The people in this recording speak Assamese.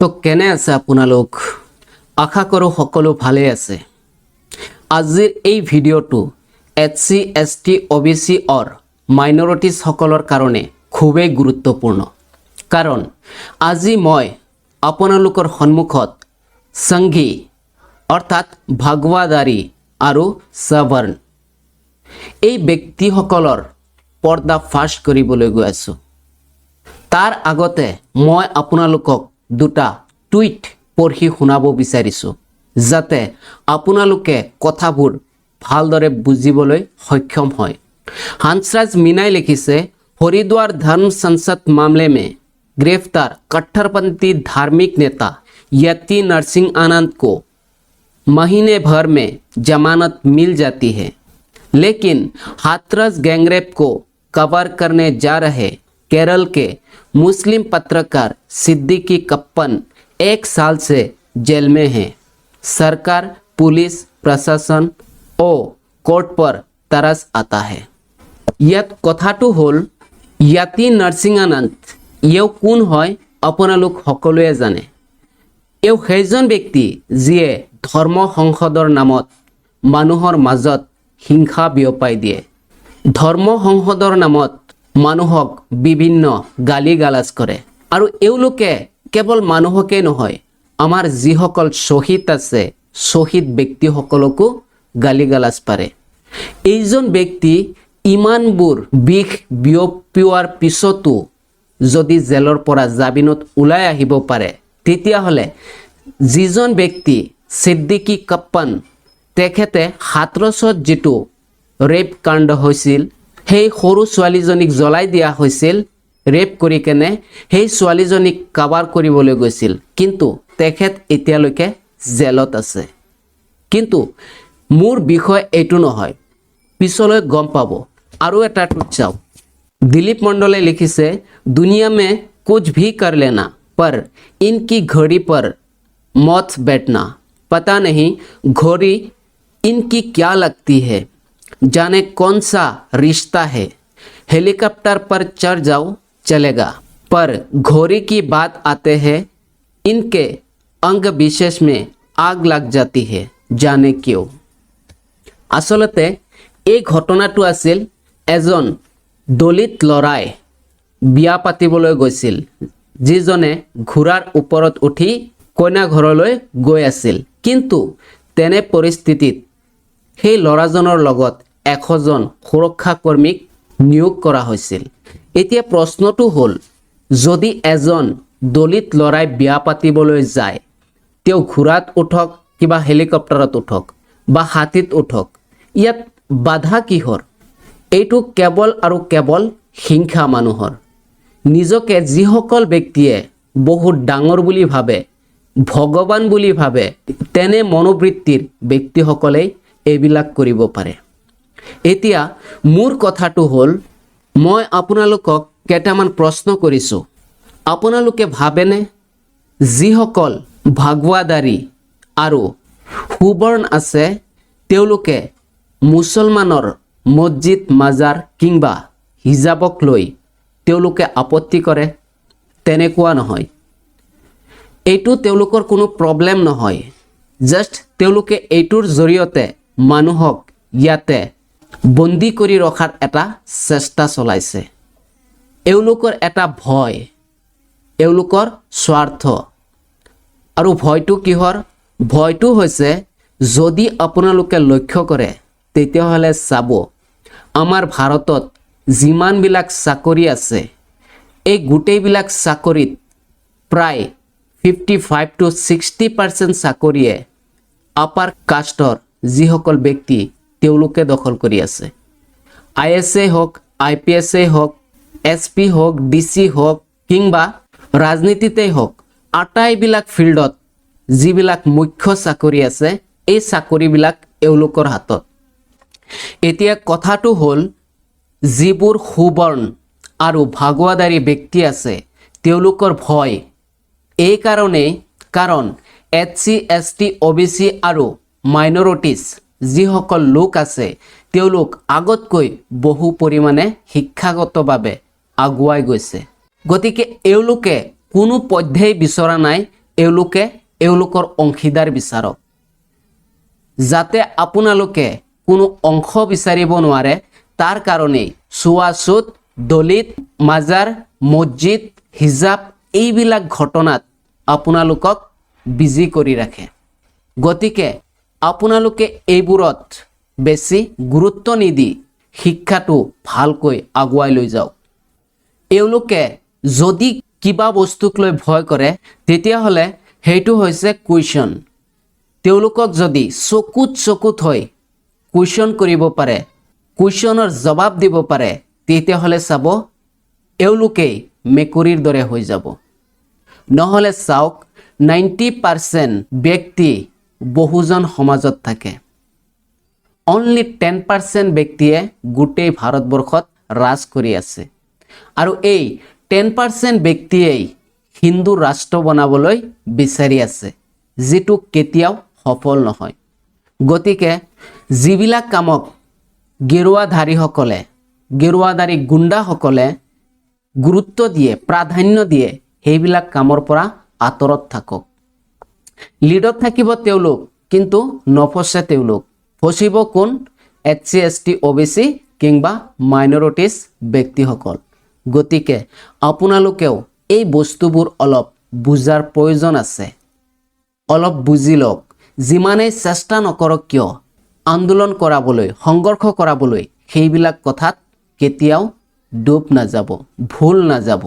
তো কেনে আছে আপোনালোক? আশা কৰোঁ সকলো ভালে আছে। আজিৰ এই ভিডিঅ'টো SC ST OBC অৰ মাইনৰিটিজ সকলৰ কাৰণে খুবেই গুৰুত্বপূৰ্ণ, কাৰণ আজি মই আপোনালোকৰ সন্মুখত সংঘী অৰ্থাৎ ভাগৱাদাৰী আৰু সবৰ্ণ এই ব্যক্তিসকলৰ পৰ্দা ফাঁচ কৰিবলৈ গৈ আছোঁ। তাৰ আগতে মই আপোনালোকক দুটা টুইট পঢ়ি শুনাব বিচাৰিছোঁ, যাতে আপোনালোকে কথাবোৰ ভালদৰে বুজিবলৈ সক্ষম হয়। हंसराज मीनाई लिखिसे, हरिद्वार धर्म संसद मामले में गिरफ्तार कट्टरपंथी धार्मिक नेता यति नरसिंह आनंद को महीने भर में जमानत मिल जाती है, लेकिन हाथरस गैंगरेप को कवर करने जा रहे केरल के मुस्लिम पत्रकार सिद्दीकी कप्पन 1 साल से जेल में हैं। सरकार, पुलिस, प्रशासन और कोर्ट पर तरस आता है। ইয়াত কথাটো হ'ল ইয়াতি নৰসিংহানন্দ এও কোন হয় আপোনালোক সকলোৱে জানে। এও সেইজন ব্যক্তি যিয়ে ধৰ্ম সংসদৰ নামত মানুহৰ মাজত হিংসা বিয়পাই দিয়ে। ধৰ্ম সংসদৰ নামত মানুহক বিভিন্ন গালি গালাজ কৰে, আৰু এওঁলোকে কেৱল মানুহকে নহয়, আমাৰ যিসকল শ্বহীদ আছে শ্বহীদ ব্যক্তিসকলকো গালি গালাজ পাৰে। এইজন ব্যক্তি ইমানবোৰ বিষ বিয়পোৱাৰ পিছতো যদি জেলৰ পৰা জামিনত ওলাই আহিব পাৰে, তেতিয়াহ'লে যিজন ব্যক্তি সিদ্দিকী কপ্পন তেখেতে হাথৰছত যিটো ৰেপ কাণ্ড হৈছিল, সেই সৰু ছোৱালীজনীক জ্বলাই দিয়া হৈছিল, ৰেপ কৰি কেনে সেই ছোৱালীজনীক কাভাৰ কৰিবলৈ গৈছিল, কিন্তু তেখেত এতিয়ালৈকে জেলত আছে। কিন্তু মোৰ বিষয় এইটো নহয়, পিছলৈ গম পাব। আৰু এটা টুইট চাওক। दिलीप मंडले लिखी से, दुनिया में कुछ भी कर लेना पर इनकी घड़ी पर मौत बैठना, पता नहीं घड़ी इनकी क्या लगती है, जाने कौन सा रिश्ता है, हेलीकॉप्टर पर चढ़ जाओ चलेगा, पर घोड़ी की बात आते हैं इनके अंग विशेष में आग लग जाती है, जाने क्यों। आसलते এই ঘটনাটো আছিল এজন দলিত লৰাই বিয়া পাতিবলৈ গৈছিল, যিজনে ঘোঁৰাৰ ওপৰত উঠি কইনা ঘৰলৈ গৈ আছিল। কিন্তু তেনে পৰিস্থিতিত সেই ল'ৰাজনৰ লগত 100 জন সুৰক্ষা কৰ্মীক নিয়োগ কৰা হৈছিল। এতিয়া প্ৰশ্নটো হ'ল, যদি এজন দলিত লৰাই বিয়া পাতিবলৈ যায়, তেওঁ ঘোঁৰাত উঠক, কিবা হেলিকপ্টাৰত উঠক বা হাতীত উঠক, ইয়াত বাধা কিহৰ? এইটো কেৱল আৰু কেৱল হিংসা মানুহৰ। নিজকে যিসকল ব্যক্তিয়ে বহুত ডাঙৰ বুলি ভাবে, ভগৱান বুলি ভাবে, তেনে মনোবৃত্তিৰ ব্যক্তিসকলেই এইবিলাক কৰিব পাৰে। এতিয়া মোৰ কথাটো হ'ল, মই আপোনালোকক কেইটামান প্ৰশ্ন কৰিছোঁ। আপোনালোকে ভাবেনে যিসকল ভাগৱাদাৰী আৰু সুবৰ্ণ আছে তেওঁলোকে মুছলমানৰ মছজিদ মাজাৰ কিংবা হিজাবক লৈ তেওঁলোকে আপত্তি কৰে? তেনেকুৱা নহয়। এইটো তেওঁলোকৰ কোনো প্ৰব্লেম নহয়, জাষ্ট তেওঁলোকে এইটোৰ জৰিয়তে মানুহক ইয়াতে বন্দী কৰি ৰখাৰ এটা চেষ্টা চলাইছে। এওঁলোকৰ এটা ভয়, এওঁলোকৰ স্বাৰ্থ। আৰু ভয়টো কিহৰ? ভয়টো হৈছে, যদি আপোনালোকে লক্ষ্য কৰে তেতিয়াহ'লে চাব, আমাৰ ভাৰতত যিমানবিলাক চাকৰি আছে, এই গোটেইবিলাক চাকৰিত প্ৰায় 55 to 60% চাকৰিয়ে আপাৰ কাষ্টৰ যিসকল ব্যক্তি তেওঁলোকে দখল কৰি আছে। IAS হওক, IPS হওক, SP হওক, DC হওক কিংবা ৰাজনীতিতেই হওক, আটাইবিলাক ফিল্ডত যিবিলাক মুখ্য চাকৰি আছে, এই চাকৰিবিলাক এওঁলোকৰ হাতত। এতিয়া কথাটো হ'ল, যিবোৰ সুবৰ্ণ আৰু ভাগৱাদাৰী ব্যক্তি আছে তেওঁলোকৰ ভয় এই কাৰণেই, কাৰণ SC ST OBC আৰু মাইনৰিটিজ যিসকল লোক আছে তেওঁলোক আগতকৈ বহু পৰিমাণে শিক্ষাগতভাৱে আগুৱাই গৈছে। গতিকে এওঁলোকে কোনো পধ্যেই বিচৰা নাই এওঁলোকে এওঁলোকৰ অংশীদাৰ বিচাৰক। যাতে আপোনালোকে কোনো অংশ বিচাৰিব নোৱাৰে তাৰ কাৰণেই চুৱাচুত, দলিত, মাজাৰ, মছজিদ, হিজাব এইবিলাক ঘটনাত আপোনালোকক বিজি কৰি ৰাখে। গতিকে আপোনালোকে এইবোৰত বেছি গুৰুত্ব নিদি শিক্ষাটো ভালকৈ আগুৱাই লৈ যাওক। এওঁলোকে যদি কিবা বস্তুক লৈ ভয় কৰে তেতিয়াহ'লে সেইটো হৈছে কুৱেশ্যন। তেওঁলোকক যদি চকুত হৈ কুৱেশ্যন কৰিব পাৰে, কুৱেশ্যনৰ জবাব দিব পাৰে, তেতিয়াহ'লে চাব এওঁলোকেই মেকুৰীৰ দৰে হৈ যাব। নহ'লে চাওক 90% ব্যক্তি বহুজন সমাজত থাকে, অনলি 10% ব্যক্তিয়ে গোটেই ভাৰতবৰ্ষত ৰাজ কৰি আছে। আৰু এই 10% ব্যক্তিয়েই হিন্দু ৰাষ্ট্ৰ বনাবলৈ বিচাৰি আছে, যিটো কেতিয়াও সফল নহয়। গতিকে যিবিলাক কামক গেৰুৱাধাৰী গুণ্ডাসকলে গুৰুত্ব দিয়ে, প্ৰাধান্য দিয়ে, সেইবিলাক কামৰ পৰা আঁতৰত থাকক। লিডত থাকিব তেওঁলোক, কিন্তু নফচে তেওঁলোক। ফচিব কোন? SC ST OBC কিংবা মাইনৰিটিজ ব্যক্তিসকল। গতিকে আপোনালোকেও এই বস্তুবোৰ অলপ বুজাৰ প্ৰয়োজন আছে। অলপ বুজি লওক। যিমানেই চেষ্টা নকৰক কিয় আন্দোলন কৰাবলৈ, সংঘৰ্ষ কৰাবলৈ, সেইবিলাক কথাত কেতিয়াও ডুব নাযাব, ভুল নাযাব।